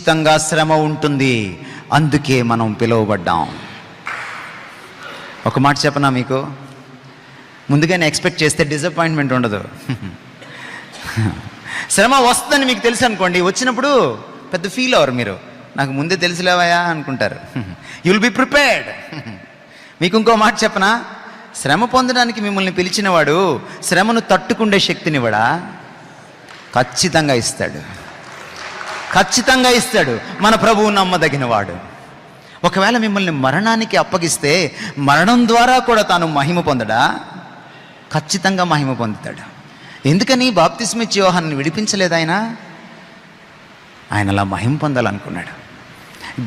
ఖచ్చితంగా శ్రమ ఉంటుంది. అందుకే మనం పిలువబడ్డాం. ఒక మాట చెప్పనా మీకు, ముందుగానే ఎక్స్పెక్ట్ చేస్తే డిసప్పాయింట్మెంట్ ఉండదు. శ్రమ వస్తుందని మీకు తెలుసు అనుకోండి, వచ్చినప్పుడు పెద్ద ఫీల్ అవ్వరు మీరు. నాకు ముందే తెలుసులేవయా అనుకుంటారు. You will be prepared. మీకు ఇంకో మాట చెప్పనా, శ్రమ పొందడానికి మిమ్మల్ని పిలిచినవాడు శ్రమను తట్టుకుండే శక్తినివ్వడా? ఖచ్చితంగా ఇస్తాడు, ఖచ్చితంగా ఇస్తాడు. మన ప్రభువు నమ్మదగినవాడు. ఒకవేళ మిమ్మల్ని మరణానికి అప్పగిస్తే మరణం ద్వారా కూడా తాను మహిమ పొందడా? ఖచ్చితంగా మహిమ పొందుతాడు. ఎందుకని బాప్తిస్మిచ్చి యోహాన్ని విడిపించలేదు ఆయన అలా మహిమ పొందాలనుకున్నాడు.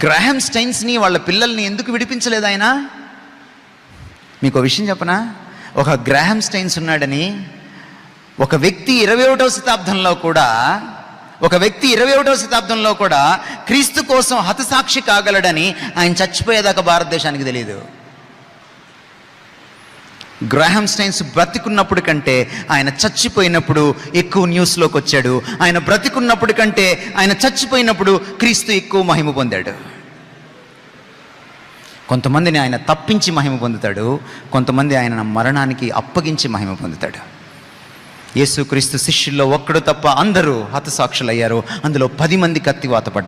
గ్రాహం స్టైన్స్ని వాళ్ళ పిల్లల్ని ఎందుకు విడిపించలేదు ఆయన? మీకు ఒక విషయం చెప్పనా, ఒక గ్రాహం స్టైన్స్ ఉన్నాడని ఒక వ్యక్తి 21వ శతాబ్దంలో కూడా క్రీస్తు కోసం హతసాక్షి కాగలడని ఆయన చచ్చిపోయేదాకా భారతదేశానికి తెలియదు. గ్రాహం స్టైన్స్ బ్రతికున్నప్పుడు కంటే ఆయన చచ్చిపోయినప్పుడు ఎక్కువ న్యూస్లోకి వచ్చాడు. ఆయన బ్రతికున్నప్పుడు కంటే ఆయన చచ్చిపోయినప్పుడు క్రీస్తు ఎక్కువ మహిమ పొందాడు. కొంతమందిని ఆయన తప్పించి మహిమ పొందుతాడు, కొంతమంది ఆయన మరణానికి అప్పగించి మహిమ పొందుతాడు. యేసుక్రీస్తు శిష్యుల్లో ఒక్కడు తప్ప అందరూ హతసాక్షులయ్యారు. అందులో 10 మంది కత్తివాత పడ్డారు.